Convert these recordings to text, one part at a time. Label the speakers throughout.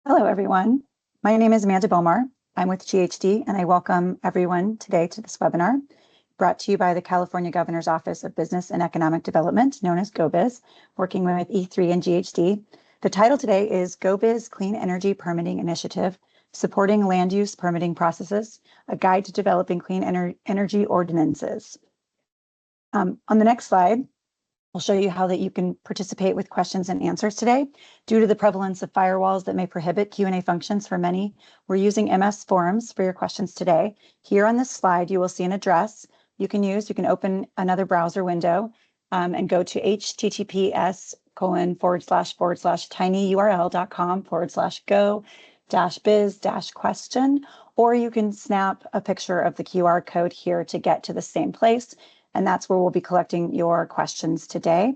Speaker 1: Hello, everyone. My name is Amanda Bomar. I'm with GHD, and I welcome everyone today to this webinar brought to you by the California Governor's Office of Business and Economic Development, known as GO-Biz, working with E3 and GHD. The title today is Go-Biz Clean Energy Permitting Initiative, Supporting Land Use Permitting Processes, a Guide to Developing Clean Energy Ordinances. On the next slide, we'll show you how that you can participate with questions and answers today. Due to the prevalence of firewalls that may prohibit Q&A functions for many, we're using MS Forums for your questions today. Here on this slide, you will see an address you can use. You can open another browser window and go to https://tinyurl.com/go-biz-question, or you can snap a picture of the QR code here to get to the same place. And that's where we'll be collecting your questions today.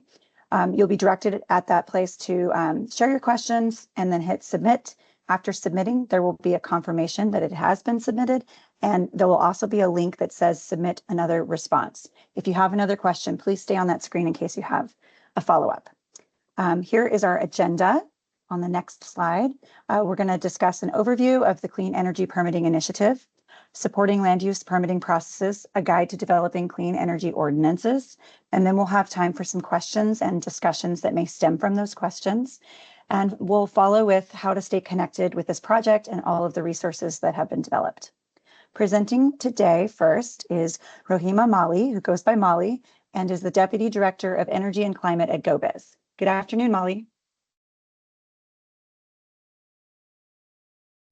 Speaker 1: You'll be directed at that place to share your questions and then hit submit. After submitting, there will be a confirmation that it has been submitted, and there will also be a link that says submit another response. If you have another question, please stay on that screen in case you have a follow-up. Here is our agenda. On the next slide, we're going to discuss an overview of the Clean Energy Permitting Initiative, Supporting Land Use Permitting Processes, a Guide to Developing Clean Energy Ordinances. And then we'll have time for some questions and discussions that may stem from those questions. And we'll follow with how to stay connected with this project and all of the resources that have been developed. Presenting today first is Rohima Mali, who goes by Molly, and is the Deputy Director of Energy and Climate at GO-Biz. Good afternoon, Molly.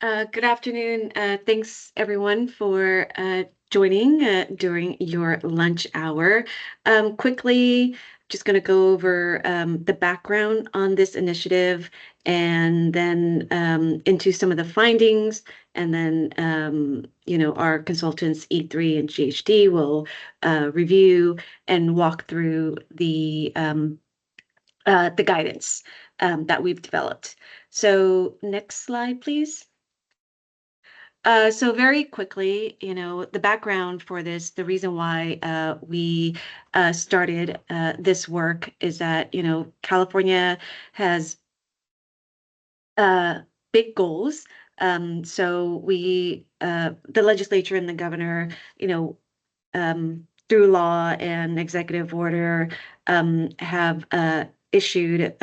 Speaker 2: Good afternoon. Thanks, everyone, for joining during your lunch hour. Quickly, just going to go over the background on this initiative and then into some of the findings. And then, our consultants, E3 and GHD, will review and walk through the guidance that we've developed. So next slide, please. So very quickly, the background for this, the reason why we started this work is that, California has big goals. So the legislature and the governor, through law and executive order, have issued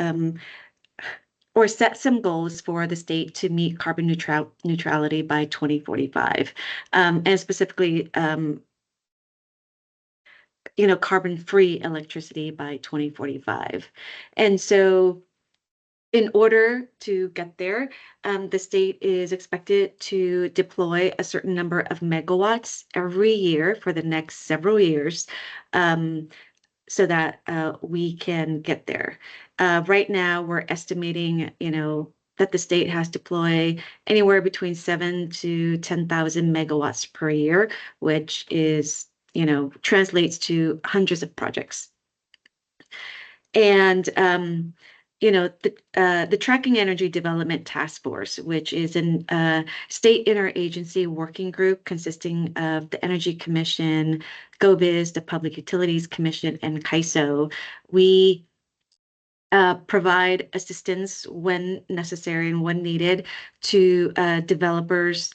Speaker 2: or set some goals for the state to meet carbon neutrality by 2045, and specifically, carbon-free electricity by 2045. And so in order to get there, the state is expected to deploy a certain number of megawatts every year for the next several years, so that we can get there. Right now, we're estimating, that the state has deployed anywhere between 7,000 to 10,000 megawatts per year, which is, translates to hundreds of projects. And the Tracking Energy Development Task Force, which is a state interagency working group consisting of the Energy Commission, GO-Biz, the Public Utilities Commission, and CAISO, we provide assistance when necessary and when needed to developers,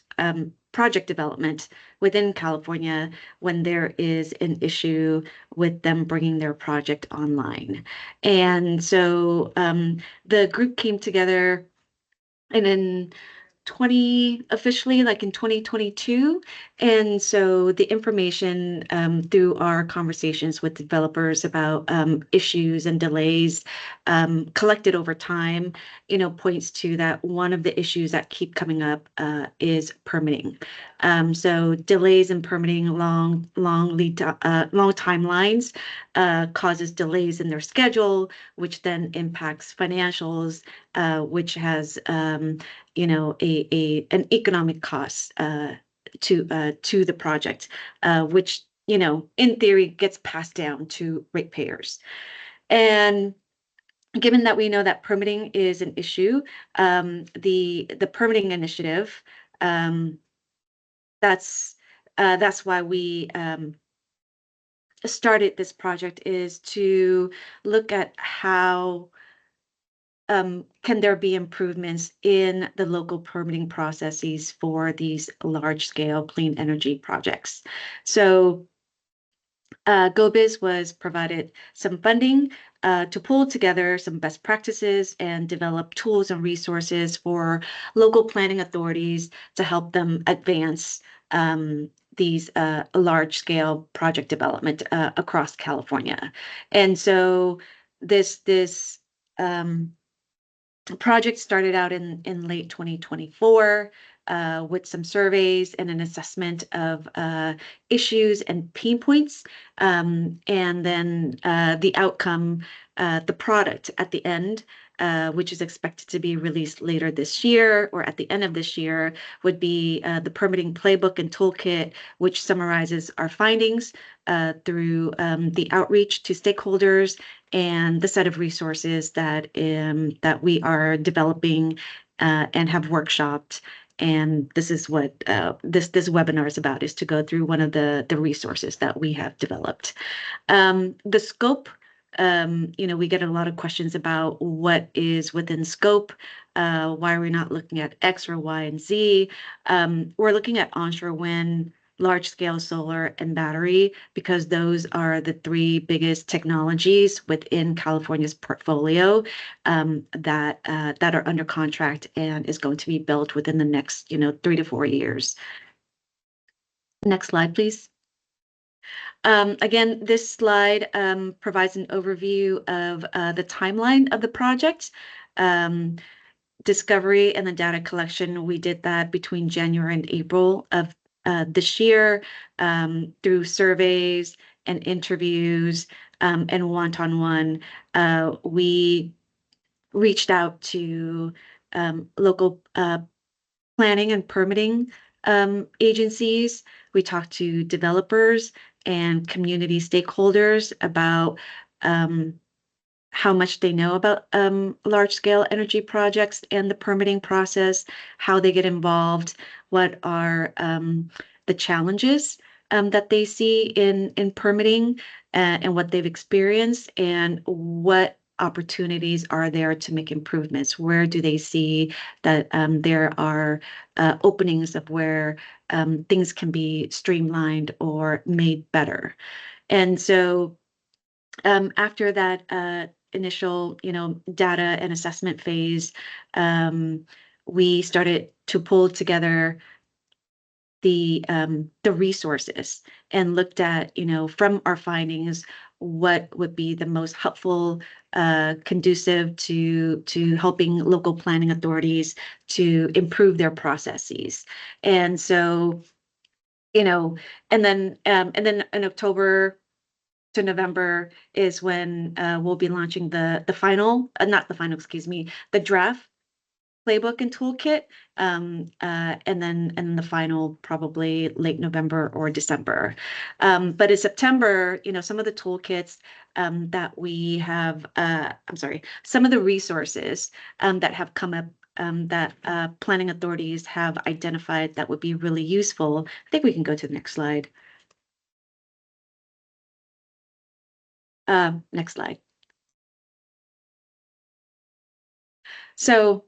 Speaker 2: project development within California when there is an issue with them bringing their project online. And so the group came together in officially like in 2022. And so the information through our conversations with developers about issues and delays collected over time, points to that one of the issues that keep coming up is permitting. So delays in permitting, long timelines causes delays in their schedule, which then impacts financials, which has an economic cost to the project, which in theory gets passed down to ratepayers. And given that we know that permitting is an issue, the permitting initiative, that's why we started this project, is to look at how can there be improvements in the local permitting processes for these large-scale clean energy projects? So GO-Biz was provided some funding to pull together some best practices and develop tools and resources for local planning authorities to help them advance these large-scale project development across California. And so this project started out in late 2024 with some surveys and an assessment of issues and pain points. And then the outcome, the product at the end, which is expected to be released later this year or at the end of this year, would be the permitting playbook and toolkit, which summarizes our findings through the outreach to stakeholders and the set of resources that we are developing and have workshopped. And this is what this webinar is about, is to go through one of the resources that we have developed. The scope, we get a lot of questions about what is within scope. Why are we not looking at X or Y and Z? We're looking at onshore wind, large-scale solar, and battery, because those are the three biggest technologies within California's portfolio that are under contract and is going to be built within the next 3 to 4 years. Next slide, please. Again, this slide provides an overview of the timeline of the project. Discovery and the data collection, we did that between January and April of this year through surveys and interviews and one-on-one. We reached out to local planning and permitting agencies. We talked to developers and community stakeholders about how much they know about large-scale energy projects and the permitting process, how they get involved, what are the challenges that they see in permitting and what they've experienced, and what opportunities are there to make improvements. Where do they see that there are openings of where things can be streamlined or made better? And so after that initial, data and assessment phase, we started to pull together the resources and looked at, from our findings, what would be the most helpful, conducive to helping local planning authorities to improve their processes. And so, and then in October to November is when we'll be launching the final, not the final, excuse me, the draft playbook and toolkit, and then the final probably late November or December. But in September, some of the toolkits that we have, some of the resources that have come up that planning authorities have identified that would be really useful. I think we can go to the next slide. Next slide. So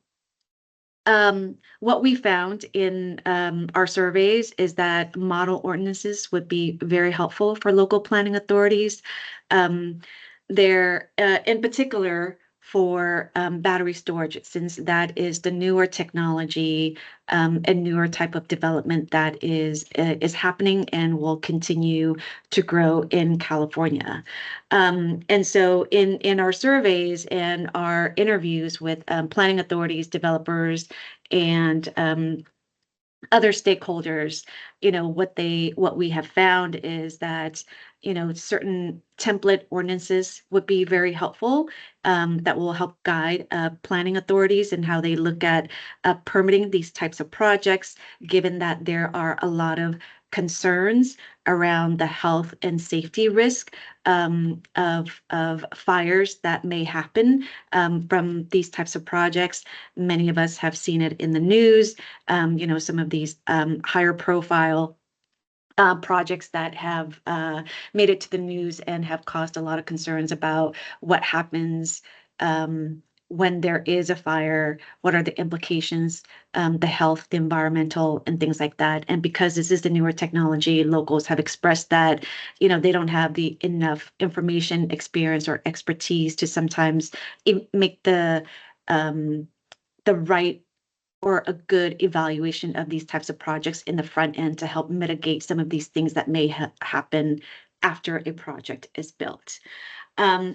Speaker 2: what we found in our surveys is that model ordinances would be very helpful for local planning authorities. They're in particular for battery storage, since that is the newer technology and newer type of development that is happening and will continue to grow in California. And so in our surveys and our interviews with planning authorities, developers, and other stakeholders, what we have found is that, certain template ordinances would be very helpful, that will help guide planning authorities and how they look at permitting these types of projects, given that there are a lot of concerns around the health and safety risk of fires that may happen from these types of projects. Many of us have seen it in the news, some of these higher profile projects that have made it to the news and have caused a lot of concerns about what happens when there is a fire, what are the implications, the health, the environmental, and things like that. And because this is the newer technology, locals have expressed that, they don't have the enough information, experience, or expertise to sometimes make the right or a good evaluation of these types of projects in the front end to help mitigate some of these things that may happen after a project is built.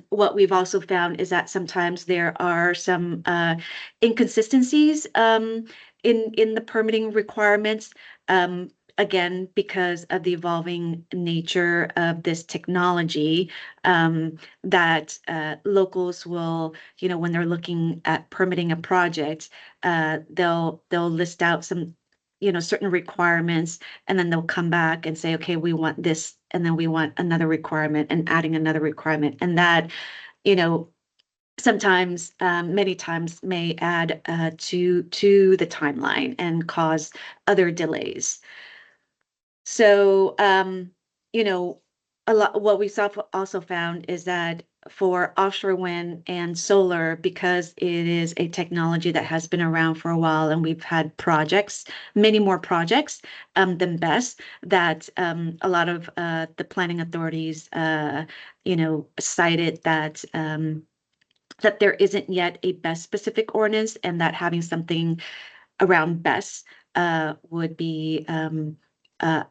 Speaker 2: What we've also found is that sometimes there are some inconsistencies in the permitting requirements. Again, because of the evolving nature of this technology, that locals will, when they're looking at permitting a project, they'll list out some, certain requirements, and then they'll come back and say, okay, we want this, and then we want another requirement, and adding another requirement, and that, sometimes, many times, may add to the timeline and cause other delays. So, a lot, what we also found is that for offshore wind and solar, because it is a technology that has been around for a while, and we've had projects, many more projects than BESS, that a lot of the planning authorities, cited that that there isn't yet a BESS specific ordinance, and that having something around BESS would be uh,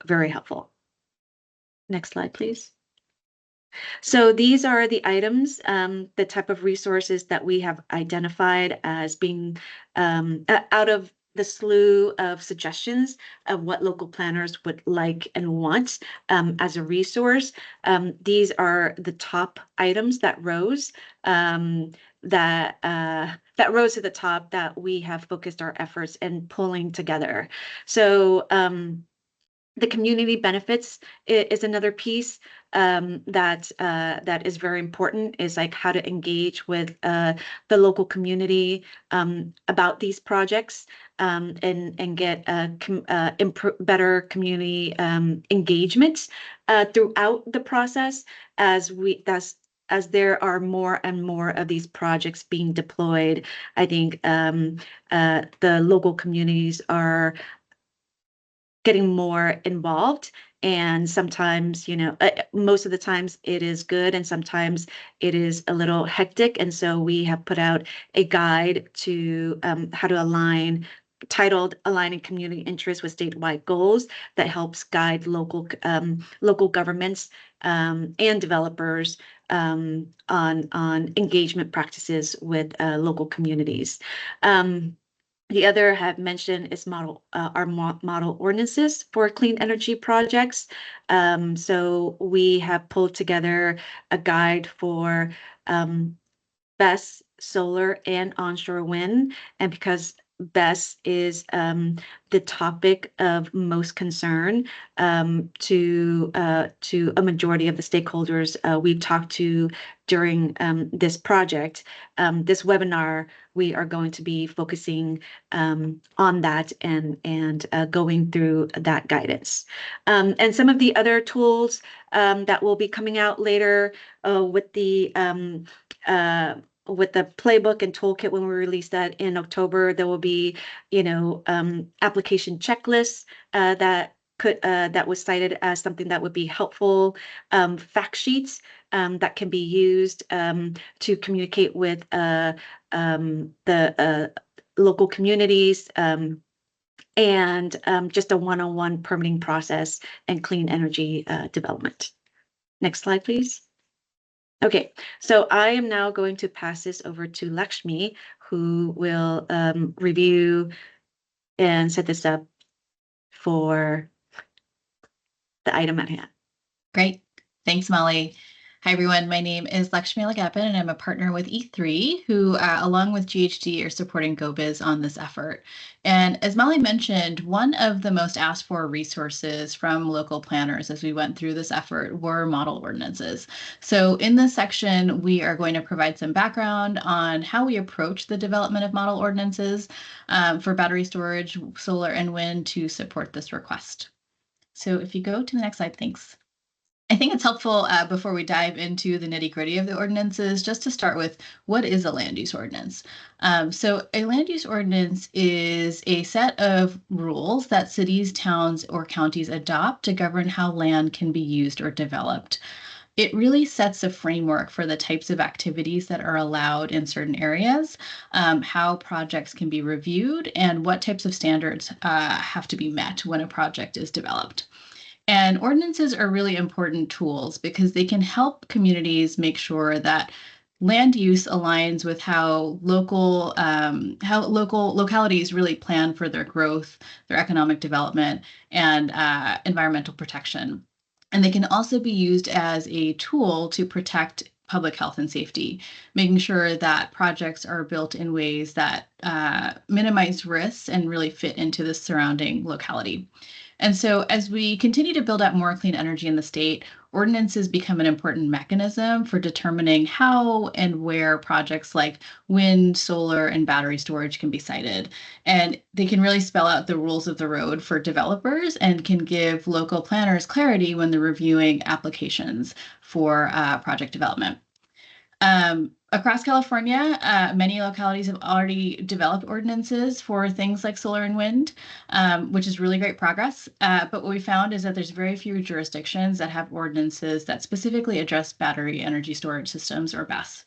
Speaker 2: very helpful. Next slide, please. So these are the items, the type of resources that we have identified as being out of the slew of suggestions of what local planners would like and want as a resource. These are the top items that rose that rose to the top that we have focused our efforts in pulling together. So the community benefits is another piece that is very important, is like how to engage with the local community about these projects, and get better community engagement throughout the process as there are more and more of these projects being deployed. I think the local communities are getting more involved, and sometimes, most of the times it is good, and sometimes it is a little hectic. And so we have put out a guide to how to titled Aligning Community Interests with Statewide Goals, that helps guide local governments and developers on engagement practices with local communities. The other I have mentioned is our model ordinances for clean energy projects. So we have pulled together a guide for BESS, solar, and onshore wind. And because BESS is the topic of most concern to a majority of the stakeholders we've talked to during this project, this webinar, we are going to be focusing on that and going through that guidance. And some of the other tools that will be coming out later with the playbook and toolkit, when we release that in October, there will be, application checklists that was cited as something that would be helpful, fact sheets that can be used to communicate with the local communities, and just a one-on-one permitting process and clean energy development. Next slide, please. Okay, so I am now going to pass this over to Lakshmi, who will review and set this up for the item at hand.
Speaker 3: Great. Thanks, Molly. Hi, everyone. My name is Lakshmi Lagapan, and I'm a partner with E3, who, along with GHD, are supporting GO-Biz on this effort. And as Molly mentioned, one of the most asked for resources from local planners as we went through this effort were model ordinances. So in this section, we are going to provide some background on how we approach the development of model ordinances for battery storage, solar, and wind to support this request. So if you go to the next slide, thanks. I think it's helpful before we dive into the nitty-gritty of the ordinances, just to start with what is a land use ordinance. So a land use ordinance is a set of rules that cities, towns, or counties adopt to govern how land can be used or developed. It really sets a framework for the types of activities that are allowed in certain areas, how projects can be reviewed, and what types of standards have to be met when a project is developed. And ordinances are really important tools because they can help communities make sure that land use aligns with how local localities really plan for their growth, their economic development, and environmental protection. And they can also be used as a tool to protect public health and safety, making sure that projects are built in ways that minimize risks and really fit into the surrounding locality. And so, as we continue to build out more clean energy in the state, ordinances become an important mechanism for determining how and where projects like wind, solar, and battery storage can be sited. And they can really spell out the rules of the road for developers and can give local planners clarity when they're reviewing applications for project development. Across California, many localities have already developed ordinances for things like solar and wind, which is really great progress. But what we found is that there's very few jurisdictions that have ordinances that specifically address battery energy storage systems, or BESS.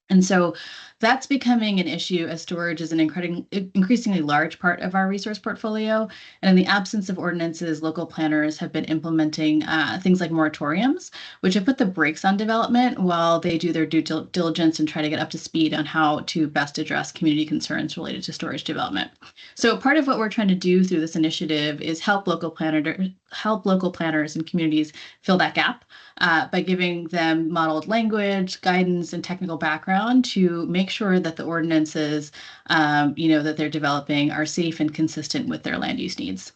Speaker 3: And so that's becoming an issue as storage is an increasingly large part of our resource portfolio. And in the absence of ordinances, local planners have been implementing things like moratoriums, which have put the brakes on development while they do their due diligence and try to get up to speed on how to best address community concerns related to storage development. So part of what we're trying to do through this initiative is help local planners and communities fill that gap by giving them modeled language, guidance, and technical background to make sure that the ordinances, that they're developing are safe and consistent with their land use needs.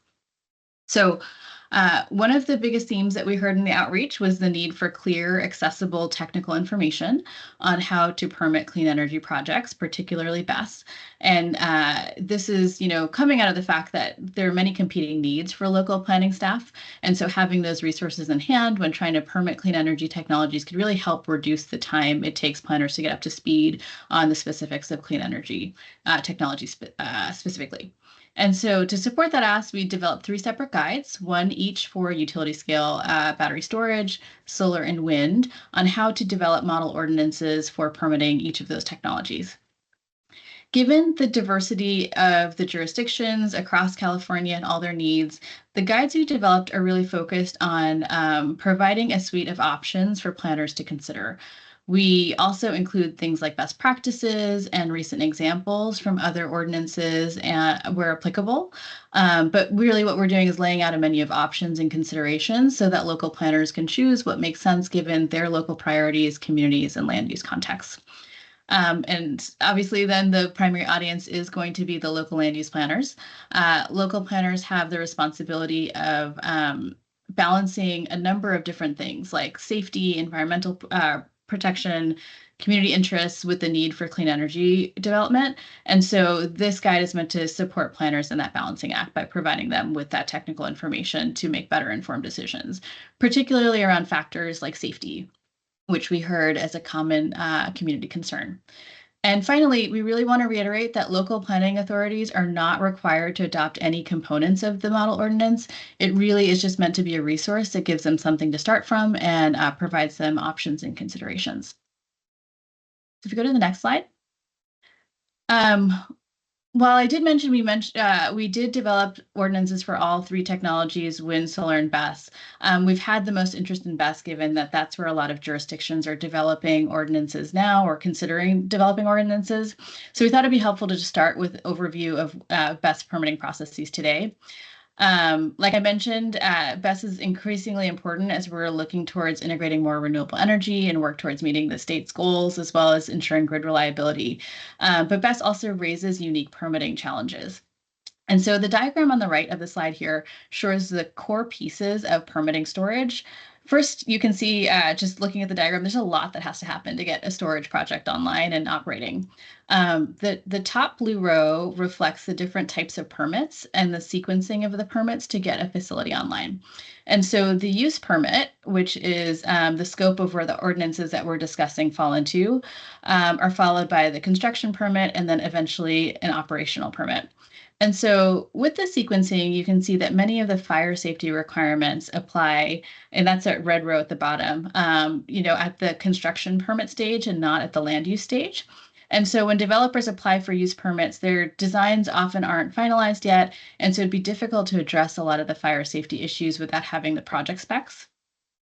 Speaker 3: So one of the biggest themes that we heard in the outreach was the need for clear, accessible technical information on how to permit clean energy projects, particularly BESS. And this is, coming out of the fact that there are many competing needs for local planning staff. And so having those resources in hand when trying to permit clean energy technologies could really help reduce the time it takes planners to get up to speed on the specifics of clean energy technology specifically. And so to support that ask, we developed 3 separate guides, one each for utility scale battery storage, solar, and wind, on how to develop model ordinances for permitting each of those technologies. Given the diversity of the jurisdictions across California and all their needs, the guides we developed are really focused on providing a suite of options for planners to consider. We also include things like best practices and recent examples from other ordinances where applicable. But really what we're doing is laying out a menu of options and considerations so that local planners can choose what makes sense given their local priorities, communities, and land use contexts. And obviously then the primary audience is going to be the local land use planners. Local planners have the responsibility of balancing a number of different things like safety, environmental protection, community interests with the need for clean energy development. And so this guide is meant to support planners in that balancing act by providing them with that technical information to make better informed decisions, particularly around factors like safety, which we heard as a common community concern. And finally, we really want to reiterate that local planning authorities are not required to adopt any components of the model ordinance. It really is just meant to be a resource that gives them something to start from and provides them options and considerations. So if we go to the next slide. While I did mention we did develop ordinances for all 3 technologies, wind, solar, and BESS. We've had the most interest in BESS given that that's where a lot of jurisdictions are developing ordinances now or considering developing ordinances. So we thought it'd be helpful to just start with overview of BESS permitting processes today. Like I mentioned, BESS is increasingly important as we're looking towards integrating more renewable energy and work towards meeting the state's goals, as well as ensuring grid reliability. But BESS also raises unique permitting challenges. And so the diagram on the right of the slide here shows the core pieces of permitting storage. First, you can see just looking at the diagram, there's a lot that has to happen to get a storage project online and operating. The top blue row reflects the different types of permits and the sequencing of the permits to get a facility online. And so the use permit, which is the scope of where the ordinances that we're discussing fall into, are followed by the construction permit and then eventually an operational permit. And so with the sequencing, you can see that many of the fire safety requirements apply, and that's that red row at the bottom, at the construction permit stage and not at the land use stage. And so when developers apply for use permits, their designs often aren't finalized yet. And so it'd be difficult to address a lot of the fire safety issues without having the project specs.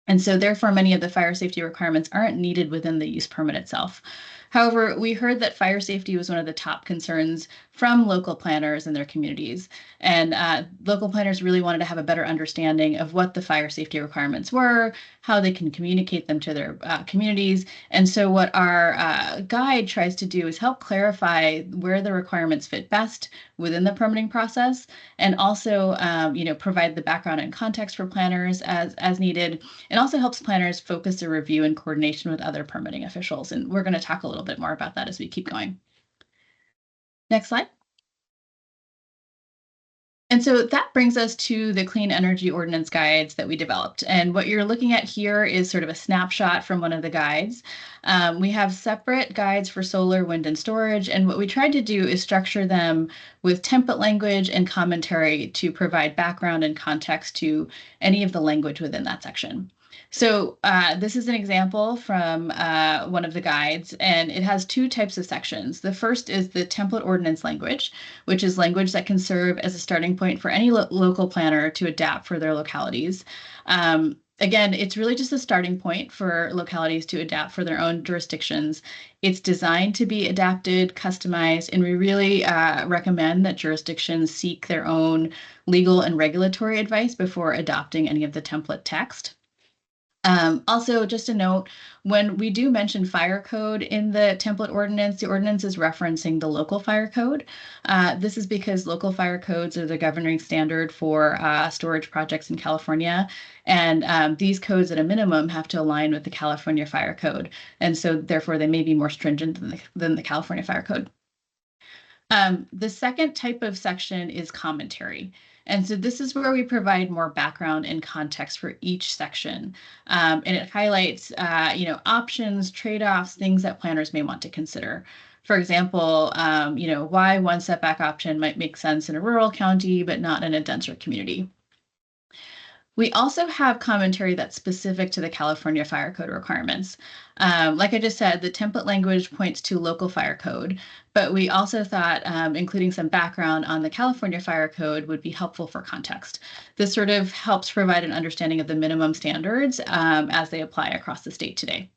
Speaker 3: And so therefore, many of the fire safety requirements aren't needed within the use permit itself. However, we heard that fire safety was one of the top concerns from local planners in their communities. And local planners really wanted to have a better understanding of what the fire safety requirements were, how they can communicate them to their communities. And so what our guide tries to do is help clarify where the requirements fit best within the permitting process, and also provide the background and context for planners as needed, and also helps planners focus their review and coordination with other permitting officials. And we're going to talk a little bit more about that as we keep going. Next slide. And so that brings us to the Clean Energy Ordinance guides that we developed. And what you're looking at here is sort of a snapshot from one of the guides. We have separate guides for solar, wind, and storage. And what we tried to do is structure them with template language and commentary to provide background and context to any of the language within that section. So this is an example from one of the guides, and it has two types of sections. The first is the template ordinance language, which is language that can serve as a starting point for any local planner to adapt for their localities. Again, it's really just a starting point for localities to adapt for their own jurisdictions. It's designed to be adapted, customized, and we really recommend that jurisdictions seek their own legal and regulatory advice before adopting any of the template text. Also, just a note, when we do mention fire code in the template ordinance, the ordinance is referencing the local fire code. This is because local fire codes are the governing standard for storage projects in California. And these codes at a minimum have to align with the California Fire Code. And so therefore, they may be more stringent than the California Fire Code. The second type of section is commentary. And so this is where we provide more background and context for each section. And it highlights, options, trade-offs, things that planners may want to consider. For example, why one setback option might make sense in a rural county, but not in a denser community. We also have commentary that's specific to the California Fire Code requirements. Like I just said, the template language points to local fire code, but we also thought including some background on the California Fire Code would be helpful for context. This sort of helps provide an understanding of the minimum standards as they apply across the state today.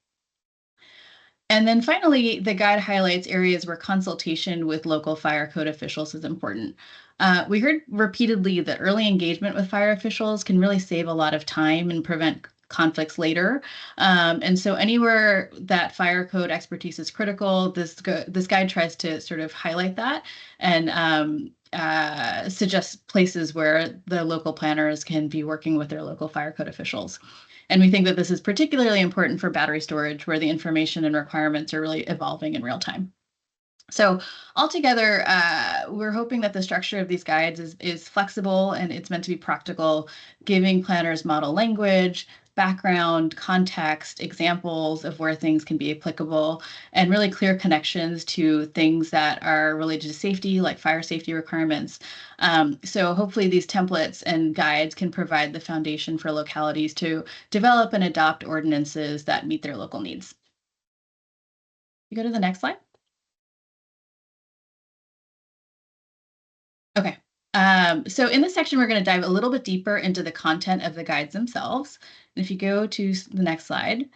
Speaker 3: And then finally, the guide highlights areas where consultation with local fire code officials is important. We heard repeatedly that early engagement with fire officials can really save a lot of time and prevent conflicts later. And so anywhere that fire code expertise is critical, this guide tries to sort of highlight that and suggest places where the local planners can be working with their local fire code officials. And we think that this is particularly important for battery storage, where the information and requirements are really evolving in real time. So altogether, we're hoping that the structure of these guides is flexible and it's meant to be practical, giving planners model language, background, context, examples of where things can be applicable, and really clear connections to things that are related to safety, like fire safety requirements. So hopefully these templates and guides can provide the foundation for localities to develop and adopt ordinances that meet their local needs. You go to the next slide. Okay. So in this section, we're going to dive a little bit deeper into the content of the guides themselves. And if you go to the next slide,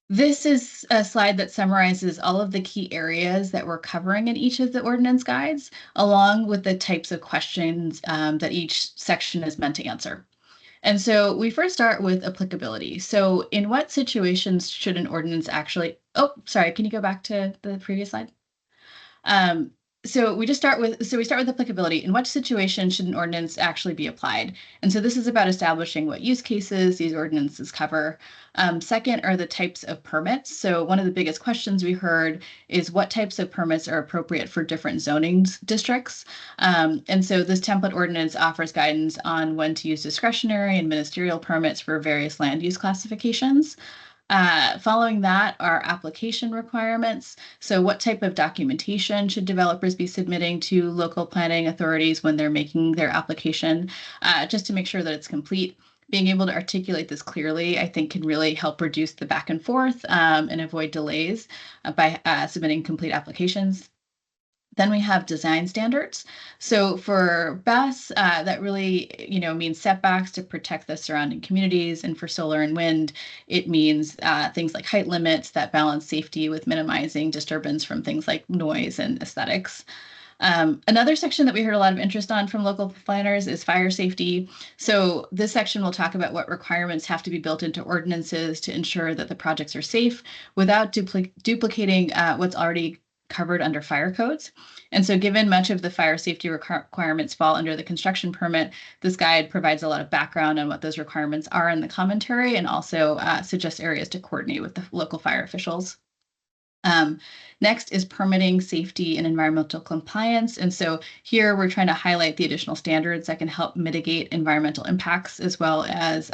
Speaker 3: this is a slide that summarizes all of the key areas that we're covering in each of the ordinance guides, along with the types of questions that each section is meant to answer. And so we first start with applicability. So in what situations should an ordinance actually, oh, sorry, can you go back to the previous slide? So we start with applicability. In what situation should an ordinance actually be applied? And so this is about establishing what use cases these ordinances cover. Second are the types of permits. So one of the biggest questions we heard is what types of permits are appropriate for different zoning districts. And so this template ordinance offers guidance on when to use discretionary and ministerial permits for various land use classifications. Following that are application requirements. So what type of documentation should developers be submitting to local planning authorities when they're making their application, just to make sure that it's complete. Being able to articulate this clearly, I think, can really help reduce the back and forth and avoid delays by submitting complete applications. Then we have design standards. So for BESS, that really, means setbacks to protect the surrounding communities. And for solar and wind, it means things like height limits that balance safety with minimizing disturbance from things like noise and aesthetics. Another section that we heard a lot of interest on from local planners is fire safety. So this section will talk about what requirements have to be built into ordinances to ensure that the projects are safe without duplicating what's already covered under fire codes. And so given much of the fire safety requirements fall under the construction permit, this guide provides a lot of background on what those requirements are in the commentary and also suggests areas to coordinate with the local fire officials. Next is permitting, safety, and environmental compliance. And so here we're trying to highlight the additional standards that can help mitigate environmental impacts as well as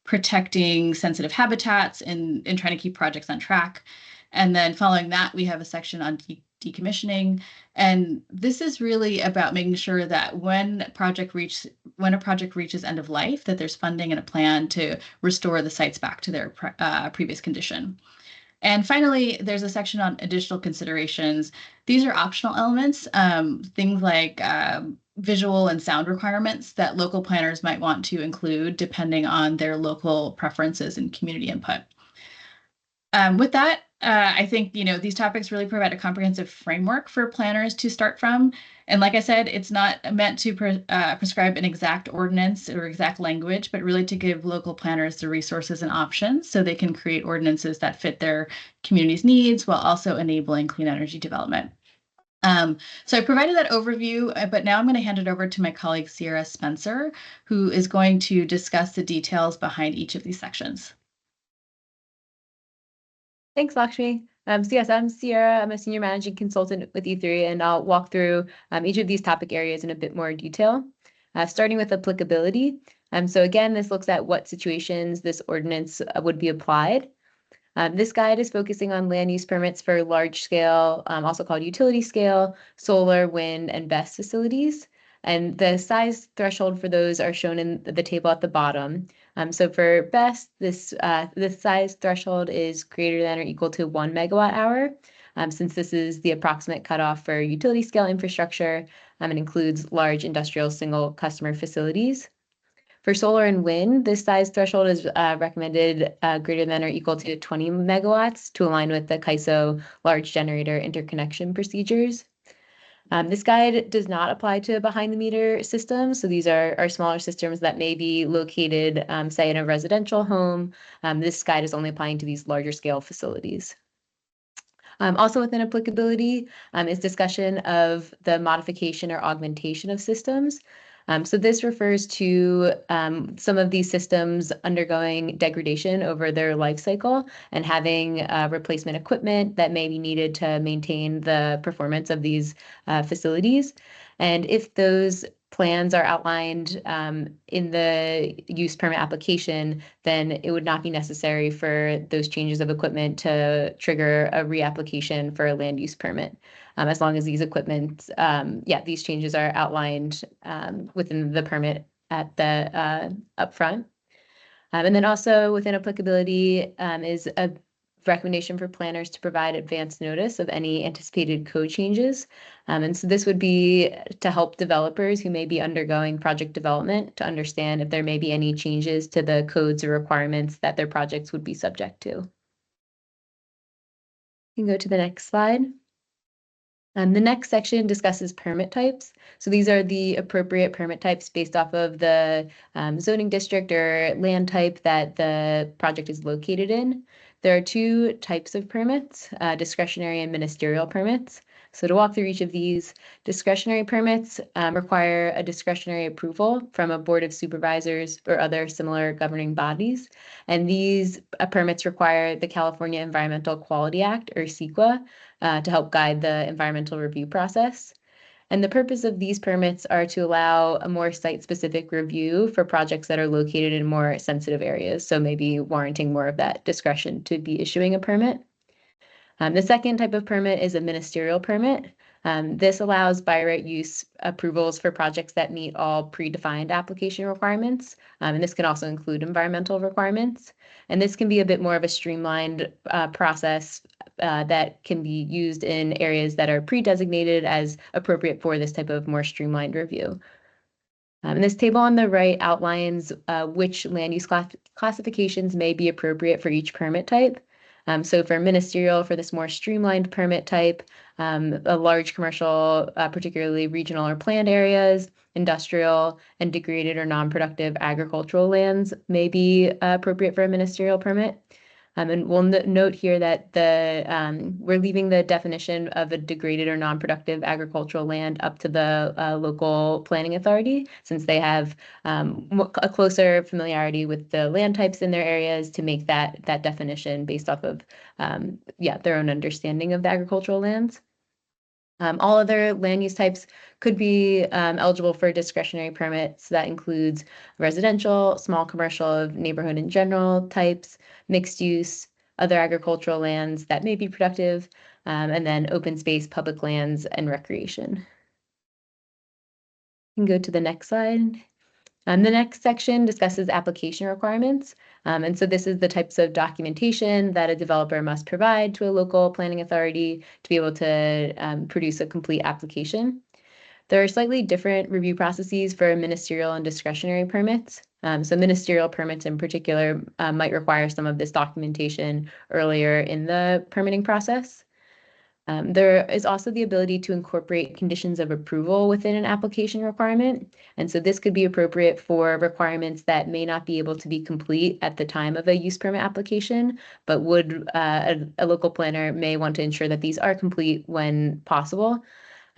Speaker 3: protecting sensitive habitats and trying to keep projects on track. And then following that, we have a section on decommissioning. And this is really about making sure that when a project reaches end of life, that there's funding and a plan to restore the sites back to their previous condition. And finally, there's a section on additional considerations. These are optional elements, things like visual and sound requirements that local planners might want to include depending on their local preferences and community input. With that, I think, these topics really provide a comprehensive framework for planners to start from. And like I said, it's not meant to prescribe an exact ordinance or exact language, but really to give local planners the resources and options so they can create ordinances that fit their community's needs while also enabling clean energy development. So I provided that overview, but now I'm going to hand it over to my colleague, Sierra Spencer, who is going to discuss the details behind each of these sections.
Speaker 4: Thanks, Lakshmi. So yes, I'm Sierra. I'm a senior managing consultant with E3, and I'll walk through each of these topic areas in a bit more detail, starting with applicability. So again, this looks at what situations this ordinance would be applied. This guide is focusing on land use permits for large scale, also called utility scale, solar, wind, and BESS facilities. And the size threshold for those are shown in the table at the bottom. So for BESS, this size threshold is greater than or equal to 1 megawatt hour. Since this is the approximate cutoff for utility scale infrastructure, it includes large industrial single customer facilities. For solar and wind, this size threshold is recommended greater than or equal to 20 megawatts to align with the CAISO large generator interconnection procedures. This guide does not apply to behind-the-meter systems. So these are smaller systems that may be located, say, in a residential home. This guide is only applying to these larger scale facilities. Also within applicability is discussion of the modification or augmentation of systems. So this refers to some of these systems undergoing degradation over their life cycle and having replacement equipment that may be needed to maintain the performance of these facilities. And if those plans are outlined in the use permit application, then it would not be necessary for those changes of equipment to trigger a reapplication for a land use permit. As long as these these changes are outlined within the permit at the upfront. And then also within applicability is a recommendation for planners to provide advance notice of any anticipated code changes. And so this would be to help developers who may be undergoing project development to understand if there may be any changes to the codes or requirements that their projects would be subject to. You can go to the next slide. The next section discusses permit types. So these are the appropriate permit types based off of the zoning district or land type that the project is located in. There are two types of permits, discretionary and ministerial permits. So to walk through each of these, discretionary permits require a discretionary approval from a board of supervisors or other similar governing bodies. And these permits require the California Environmental Quality Act, or CEQA, to help guide the environmental review process. And the purpose of these permits are to allow a more site-specific review for projects that are located in more sensitive areas, so maybe warranting more of that discretion to be issuing a permit. The second type of permit is a ministerial permit. This allows by right use approvals for projects that meet all predefined application requirements, and this can also include environmental requirements. And this can be a bit more of a streamlined process that can be used in areas that are pre-designated as appropriate for this type of more streamlined review. And this table on the right outlines which land use classifications may be appropriate for each permit type. So for ministerial, for this more streamlined permit type, a large commercial, particularly regional or planned areas, industrial, and degraded or non-productive agricultural lands may be appropriate for a ministerial permit. And we'll note here that we're leaving the definition of a degraded or non-productive agricultural land up to the local planning authority, since they have a closer familiarity with the land types in their areas to make that definition based off of their own understanding of the agricultural lands. All other land use types could be eligible for discretionary permits. That includes residential, small commercial, neighborhood and general types, mixed use, other agricultural lands that may be productive, and then open space, public lands, and recreation. You can go to the next slide. The next section discusses application requirements. And so this is the types of documentation that a developer must provide to a local planning authority to be able to produce a complete application. There are slightly different review processes for ministerial and discretionary permits. So ministerial permits in particular might require some of this documentation earlier in the permitting process. There is also the ability to incorporate conditions of approval within an application requirement. And so this could be appropriate for requirements that may not be able to be complete at the time of a use permit application, but would a local planner may want to ensure that these are complete when possible.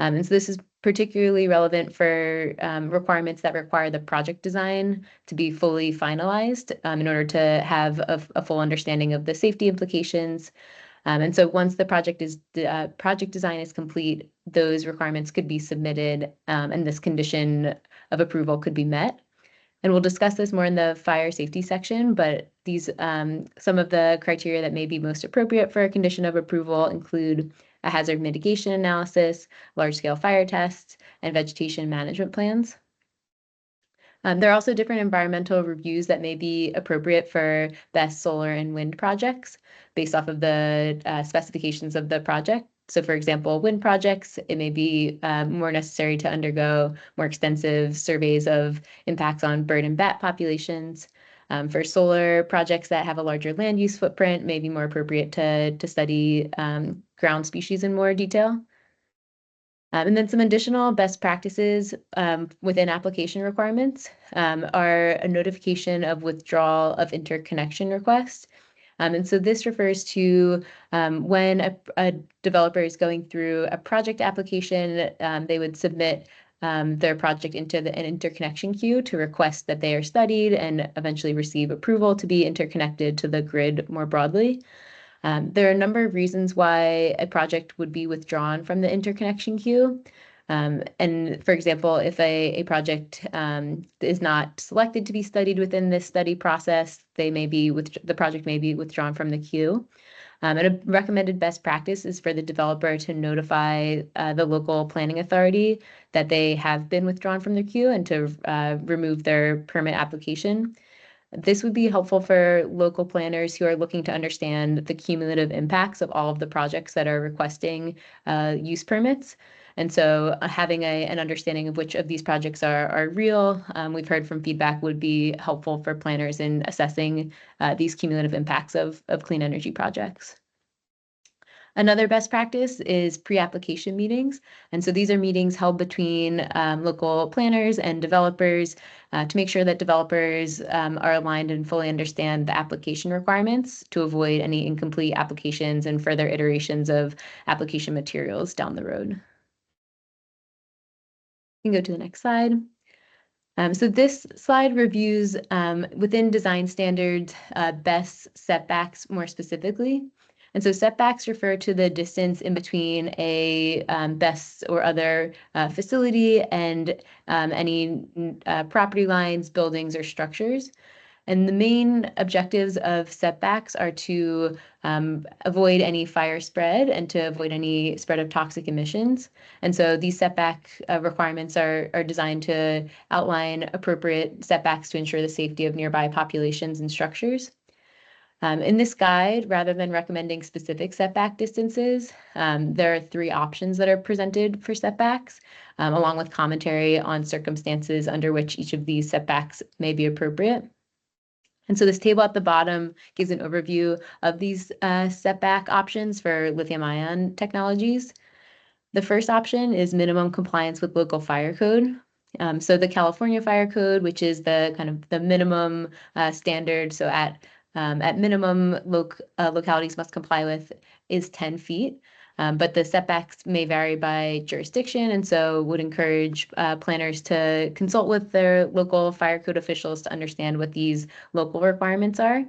Speaker 4: And so this is particularly relevant for requirements that require the project design to be fully finalized in order to have a full understanding of the safety implications. And so once the project design is complete, those requirements could be submitted and this condition of approval could be met. And we'll discuss this more in the fire safety section, but these some of the criteria that may be most appropriate for a condition of approval include a hazard mitigation analysis, large-scale fire tests, and vegetation management plans. There are also different environmental reviews that may be appropriate for best solar and wind projects based off of the specifications of the project. So for example, wind projects, it may be more necessary to undergo more extensive surveys of impacts on bird and bat populations. For solar projects that have a larger land use footprint, may be more appropriate to study ground species in more detail. And then some additional best practices within application requirements are a notification of withdrawal of interconnection request. And so this refers to when a developer is going through a project application, they would submit their project into an interconnection queue to request that they are studied and eventually receive approval to be interconnected to the grid more broadly. There are a number of reasons why a project would be withdrawn from the interconnection queue. And for example, if a project is not selected to be studied within this study process, the project may be withdrawn from the queue. And a recommended best practice is for the developer to notify the local planning authority that they have been withdrawn from the queue and to remove their permit application. This would be helpful for local planners who are looking to understand the cumulative impacts of all of the projects that are requesting use permits. And so having an understanding of which of these projects are real, we've heard from feedback, would be helpful for planners in assessing these cumulative impacts of clean energy projects. Another best practice is pre-application meetings. And so these are meetings held between local planners and developers to make sure that developers are aligned and fully understand the application requirements to avoid any incomplete applications and further iterations of application materials down the road. You can go to the next slide. So this slide reviews within design standards best setbacks more specifically. And so setbacks refer to the distance in between a BESS or other facility and any property lines, buildings, or structures. And the main objectives of setbacks are to avoid any fire spread and to avoid any spread of toxic emissions. And so these setback requirements are designed to outline appropriate setbacks to ensure the safety of nearby populations and structures. In this guide, rather than recommending specific setback distances, there are 3 options that are presented for setbacks, along with commentary on circumstances under which each of these setbacks may be appropriate. And so this table at the bottom gives an overview of these setback options for lithium-ion technologies. The first option is minimum compliance with local fire code. So the California Fire Code, which is the kind of the minimum standard, so at minimum, localities must comply with is 10 feet. But the setbacks may vary by jurisdiction, and so would encourage planners to consult with their local fire code officials to understand what these local requirements are.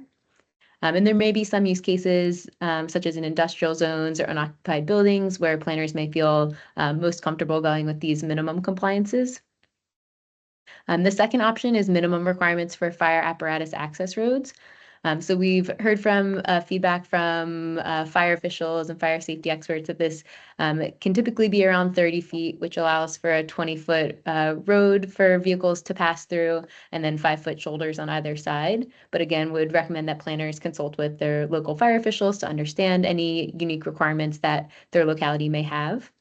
Speaker 4: And there may be some use cases, such as in industrial zones or unoccupied buildings, where planners may feel most comfortable going with these minimum compliances. The second option is minimum requirements for fire apparatus access roads. So we've heard from feedback from fire officials and fire safety experts that this can typically be around 30 feet, which allows for a 20-foot road for vehicles to pass through, and then 5-foot shoulders on either side. But again, would recommend that planners consult with their local fire officials to understand any unique requirements that their locality may have.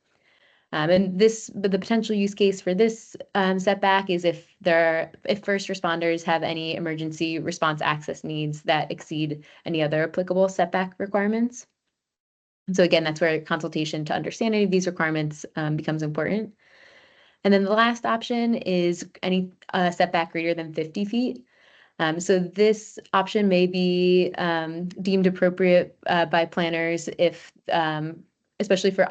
Speaker 4: And the potential use case for this setback is if first responders have any emergency response access needs that exceed any other applicable setback requirements. And so again, that's where consultation to understand any of these requirements becomes important. And then the last option is any setback greater than 50 feet. So this option may be deemed appropriate by planners if especially for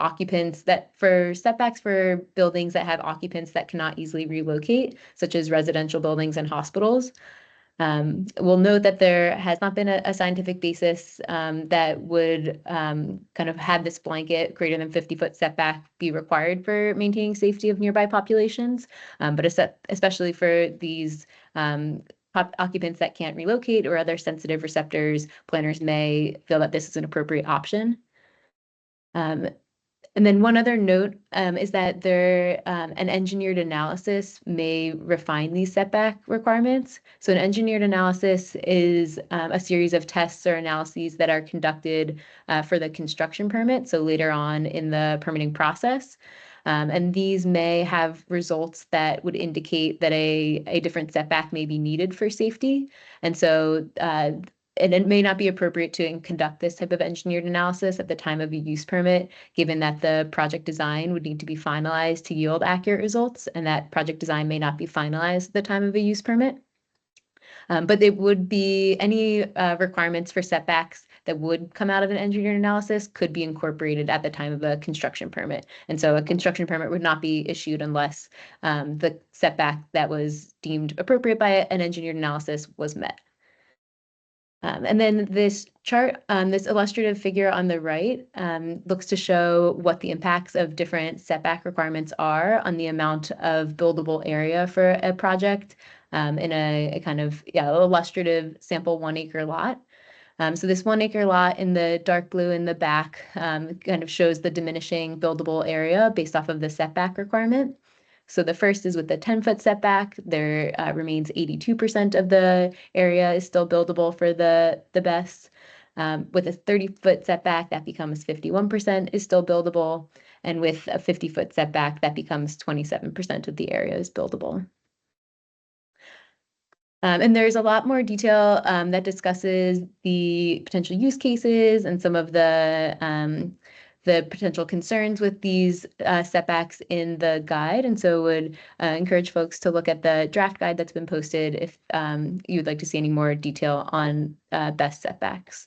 Speaker 4: for setbacks for buildings that have occupants that cannot easily relocate, such as residential buildings and hospitals. We'll note that there has not been a scientific basis that would kind of have this blanket greater than 50-foot setback be required for maintaining safety of nearby populations, but especially for these occupants that can't relocate or other sensitive receptors, planners may feel that this is an appropriate option. And then one other note is that an engineered analysis may refine these setback requirements. So an engineered analysis is a series of tests or analyses that are conducted for the construction permit, so later on in the permitting process. And these may have results that would indicate that a different setback may be needed for safety. And so and it may not be appropriate to conduct this type of engineered analysis at the time of a use permit, given that the project design would need to be finalized to yield accurate results, and that project design may not be finalized at the time of a use permit. But there would be any requirements for setbacks that would come out of an engineered analysis could be incorporated at the time of a construction permit. And so a construction permit would not be issued unless the setback that was deemed appropriate by an engineered analysis was met. And then this chart, this illustrative figure on the right, looks to show what the impacts of different setback requirements are on the amount of buildable area for a project in a kind of illustrative sample 1-acre lot. So this 1-acre lot in the dark blue in the back kind of shows the diminishing buildable area based off of the setback requirement. So the first is with the 10-foot setback, there remains 82% of the area is still buildable for the BESS. With a 30-foot setback, that becomes 51% is still buildable. And with a 50-foot setback, that becomes 27% of the area is buildable. And there's a lot more detail that discusses the potential use cases and some of the the potential concerns with these setbacks in the guide. And so would encourage folks to look at the draft guide that's been posted if you'd like to see any more detail on best setbacks.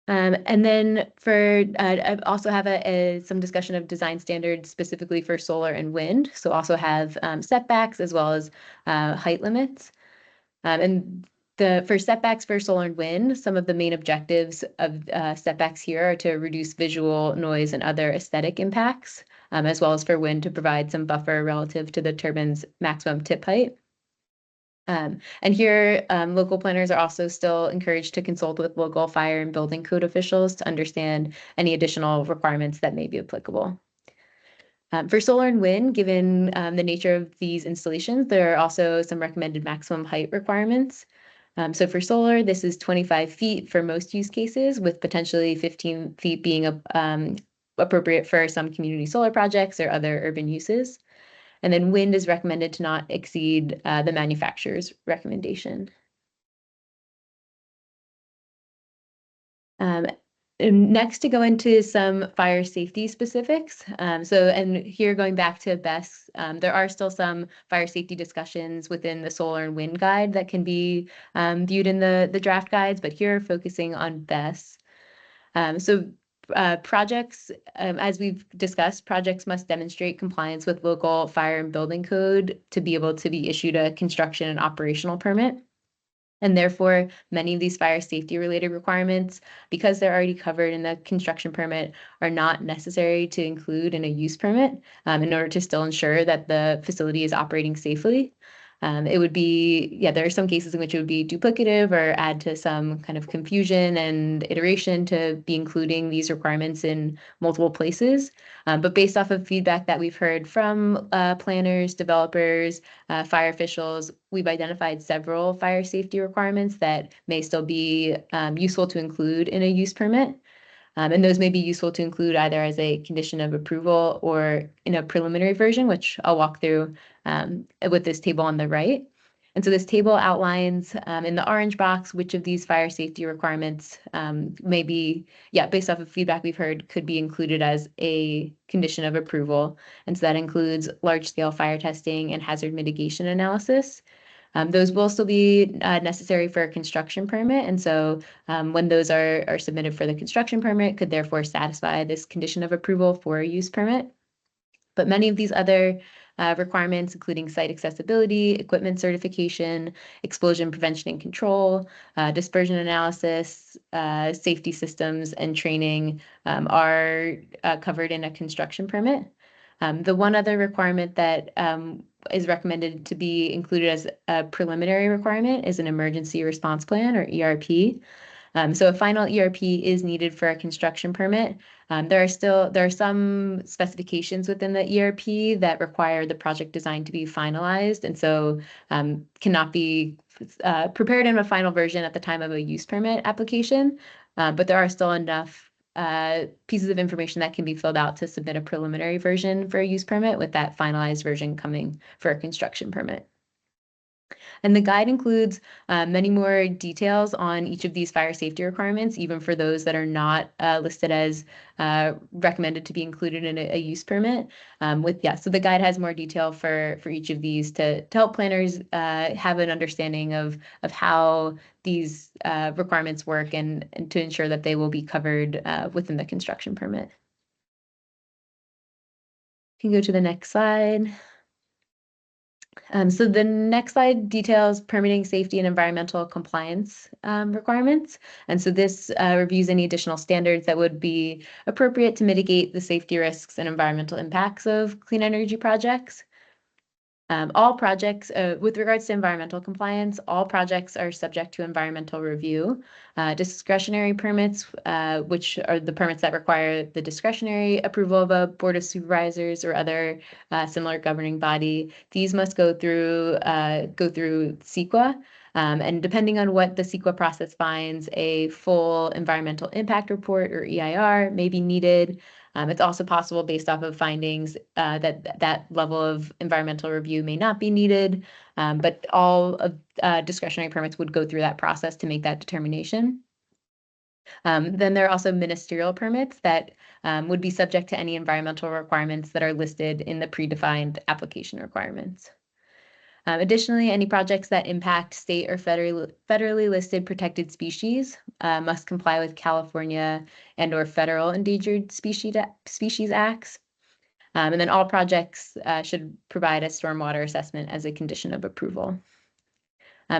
Speaker 4: And then I also have some discussion of design standards specifically for solar and wind. So also have setbacks as well as height limits. And for setbacks for solar and wind, some of the main objectives of setbacks here are to reduce visual noise and other aesthetic impacts, as well as for wind to provide some buffer relative to the turbine's maximum tip height. And here, local planners are also still encouraged to consult with local fire and building code officials to understand any additional requirements that may be applicable. For solar and wind, given the nature of these installations, there are also some recommended maximum height requirements. So for solar, this is 25 feet for most use cases, with potentially 15 feet being appropriate for some community solar projects or other urban uses. And then wind is recommended to not exceed the manufacturer's recommendation. And next, to go into some fire safety specifics. And here going back to BESS, there are still some fire safety discussions within the solar and wind guide that can be viewed in the draft guides, but here focusing on BESS. Projects, as we've discussed, projects must demonstrate compliance with local fire and building code to be able to be issued a construction and operational permit. And therefore, many of these fire safety related requirements, because they're already covered in the construction permit, are not necessary to include in a use permit in order to still ensure that the facility is operating safely. It would be, there are some cases in which it would be duplicative or add to some kind of confusion and iteration to be including these requirements in multiple places. But based off of feedback that we've heard from planners, developers, fire officials, we've identified several fire safety requirements that may still be useful to include in a use permit. And those may be useful to include either as a condition of approval or in a preliminary version, which I'll walk through with this table on the right. And so this table outlines in the orange box which of these fire safety requirements may be, based off of feedback we've heard, could be included as a condition of approval. And so that includes large-scale fire testing and hazard mitigation analysis. Those will still be necessary for a construction permit. And so when those are submitted for the construction permit, could therefore satisfy this condition of approval for a use permit. But many of these other requirements, including site accessibility, equipment certification, explosion prevention and control, dispersion analysis, safety systems, and training are covered in a construction permit. The one other requirement that is recommended to be included as a preliminary requirement is an emergency response plan, or ERP. So a final ERP is needed for a construction permit. There are some specifications within the ERP that require the project design to be finalized, and so cannot be prepared in a final version at the time of a use permit application. But there are still enough pieces of information that can be filled out to submit a preliminary version for a use permit, with that finalized version coming for a construction permit. And the guide includes many more details on each of these fire safety requirements, even for those that are not listed as recommended to be included in a use permit. So the guide has more detail for each of these to help planners have an understanding of how these requirements work and to ensure that they will be covered within the construction permit. You can go to the next slide. So the next slide details permitting safety and environmental compliance requirements. And so this reviews any additional standards that would be appropriate to mitigate the safety risks and environmental impacts of clean energy projects. All projects, with regards to environmental compliance, all projects are subject to environmental review. Discretionary permits, which are the permits that require the discretionary approval of a board of supervisors or other similar governing body, these must go through CEQA. And depending on what the CEQA process finds, a full environmental impact report, or EIR, may be needed. It's also possible, based off of findings, that level of environmental review may not be needed, but all of discretionary permits would go through that process to make that determination. Then there are also ministerial permits that would be subject to any environmental requirements that are listed in the predefined application requirements. Additionally, any projects that impact state or federally listed protected species must comply with California and/or federal endangered species acts. And then all projects should provide a stormwater assessment as a condition of approval.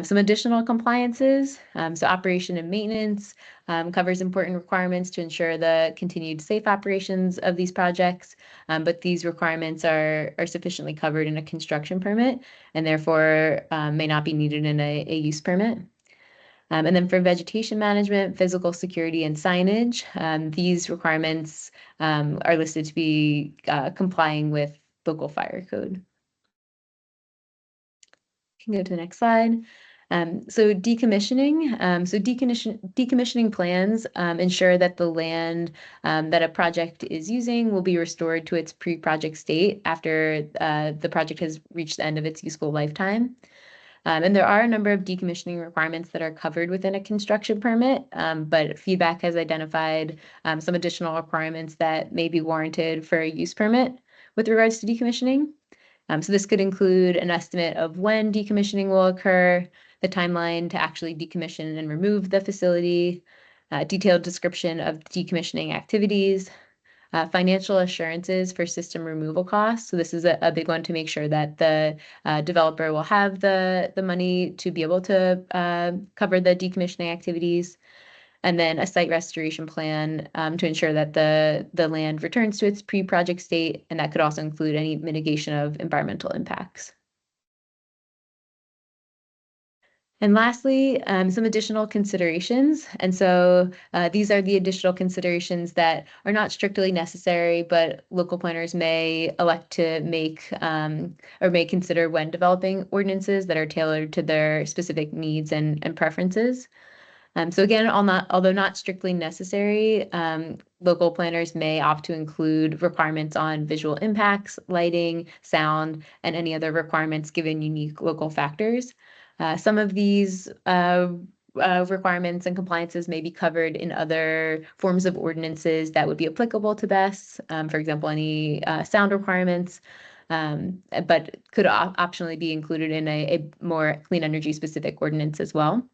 Speaker 4: Some additional compliances, so operation and maintenance covers important requirements to ensure the continued safe operations of these projects, but these requirements are sufficiently covered in a construction permit and therefore may not be needed in a use permit. And then for vegetation management, physical security, and signage, these requirements are listed to be complying with local fire code. Can go to the next slide. So decommissioning. Decommissioning plans ensure that the land that a project is using will be restored to its pre-project state after the project has reached the end of its useful lifetime. And there are a number of decommissioning requirements that are covered within a construction permit, but feedback has identified some additional requirements that may be warranted for a use permit with regards to decommissioning. So this could include an estimate of when decommissioning will occur, the timeline to actually decommission and remove the facility, detailed description of decommissioning activities, financial assurances for system removal costs. So this is a big one to make sure that the developer will have the money to be able to cover the decommissioning activities. And then a site restoration plan to ensure that the land returns to its pre-project state, and that could also include any mitigation of environmental impacts. And lastly, some additional considerations. And so these are the additional considerations that are not strictly necessary, but local planners may elect to make or may consider when developing ordinances that are tailored to their specific needs and preferences. So again, although not strictly necessary, local planners may opt to include requirements on visual impacts, lighting, sound, and any other requirements given unique local factors. Some of these requirements and compliances may be covered in other forms of ordinances that would be applicable to BESS, for example, any sound requirements, but could optionally be included in a more clean energy specific ordinance as well.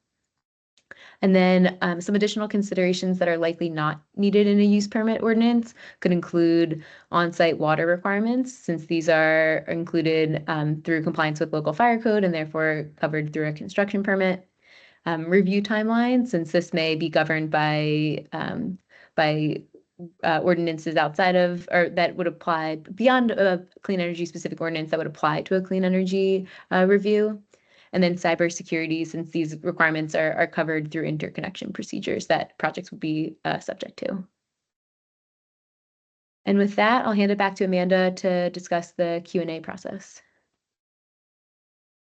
Speaker 4: And then some additional considerations that are likely not needed in a use permit ordinance could include on-site water requirements, since these are included through compliance with local fire code and therefore covered through a construction permit. Review timelines, since this may be governed by ordinances outside of, or that would apply beyond a clean energy specific ordinance that would apply to a clean energy review. And then cybersecurity, since these requirements are covered through interconnection procedures that projects would be subject to. And with that, I'll hand it back to Amanda to discuss the Q&A process.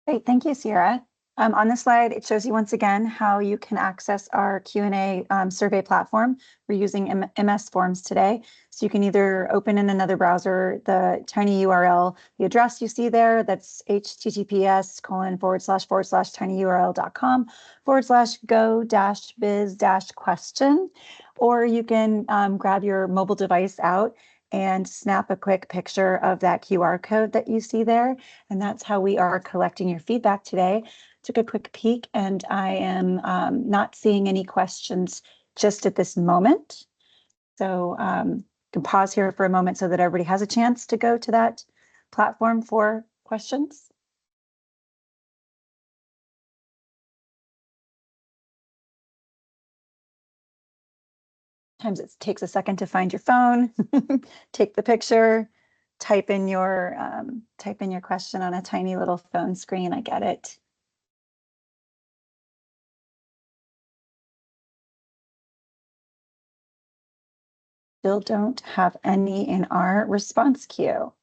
Speaker 1: Great, thank you, Sierra. On this slide, it shows you once again how you can access our Q&A survey platform. We're using MS Forms today. So you can either open in another browser the tiny URL, the address you see there, that's https://tinyurl.com/go-biz-question, or you can grab your mobile device out and snap a quick picture of that QR code that you see there. And that's how we are collecting your feedback today. Took a quick peek, and I am not seeing any questions just at this moment. So can pause here for a moment so that everybody has a chance to go to that platform for questions. Sometimes it takes a second to find your phone, take the picture, type in your question on a tiny little phone screen. I get it. Still don't have any in our response queue.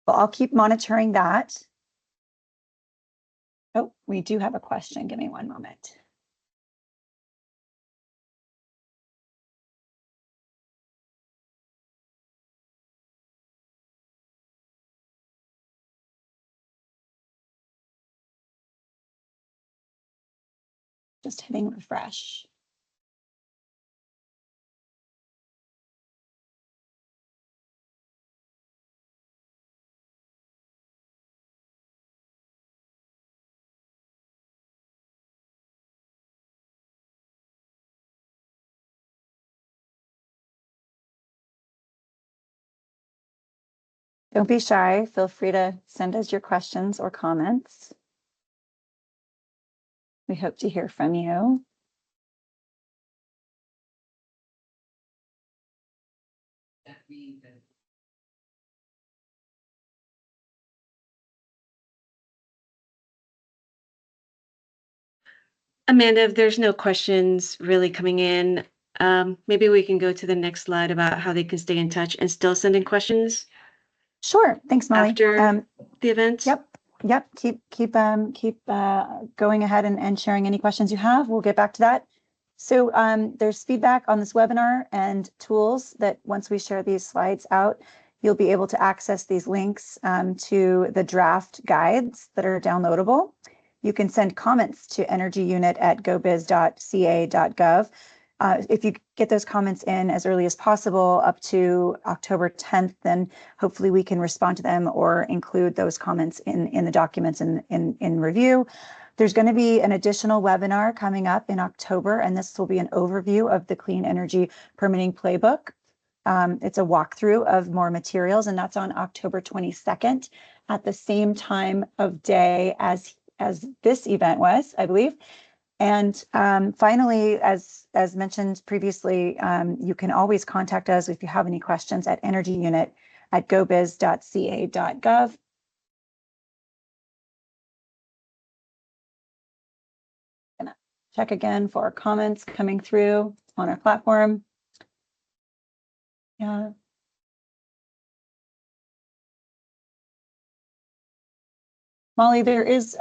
Speaker 1: Well, I'll keep monitoring that. Oh, we do have a question. Give me one moment. Just hitting refresh. Don't be shy. Feel free to send us your questions or comments. We hope to hear from you.
Speaker 2: Amanda, if there's no questions really coming in, maybe we can go to the next slide about how they can stay in touch and still send in questions
Speaker 1: Sure. Thanks, Molly.
Speaker 2: after the event.
Speaker 1: Yep. Keep going ahead and sharing any questions you have. We'll get back to that. So there's feedback on this webinar and tools that once we share these slides out, you'll be able to access these links to the draft guides that are downloadable. You can send comments to energyunit@gobiz.ca.gov. If you get those comments in as early as possible up to October 10th, then hopefully we can respond to them or include those comments in the documents in review. There's going to be an additional webinar coming up in October, and this will be an overview of the Clean Energy Permitting Playbook. It's a walkthrough of more materials, and that's on October 22nd at the same time of day as this event was, I believe. And finally, as mentioned previously, you can always contact us if you have any questions at energyunit@gobiz.ca.gov. Check again for comments coming through on our platform. Yeah. Molly, there is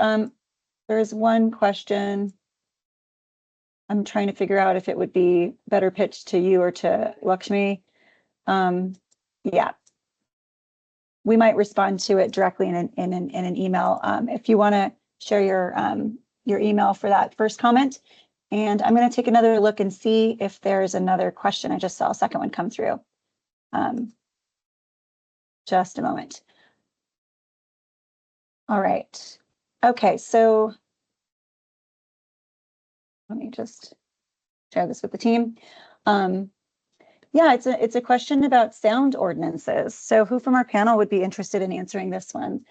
Speaker 1: one question. I'm trying to figure out if it would be better pitched to you or to Lakshmi. Yeah, we might respond to it directly in an email. If you want to share your email for that first comment, and I'm going to take another look and see if there's another question. I just saw a second one come through. Just a moment. All right. Okay, so let me just share this with the team. Yeah, it's a question about sound ordinances. So who from our panel would be interested in answering this one?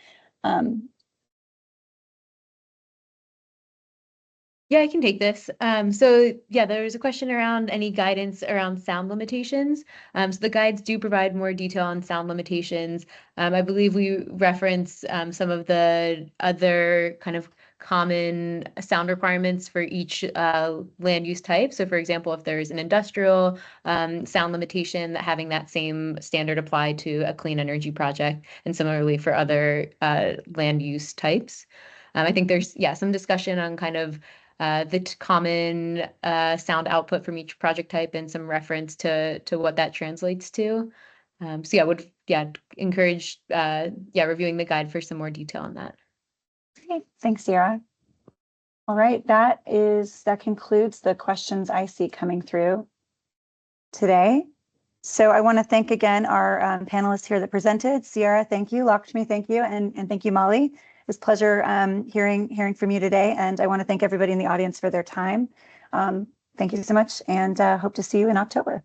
Speaker 4: Yeah, I can take this. So yeah, there's a question around any guidance around sound limitations. So the guides do provide more detail on sound limitations. I believe we reference some of the other kind of common sound requirements for each land use type. So for example, if there's an industrial sound limitation, that having that same standard apply to a clean energy project, and similarly for other land use types. I think there's, some discussion on kind of the common sound output from each project type and some reference to what that translates to. So I would encourage reviewing the guide for some more detail on that.
Speaker 1: Okay, thanks, Sierra. All right, that concludes the questions I see coming through today. So I want to thank again our panelists here that presented. Sierra, thank you. Lakshmi, thank you, and thank you, Molly. It was a pleasure hearing from you today, and I want to thank everybody in the audience for their time. Thank you so much, and hope to see you in October.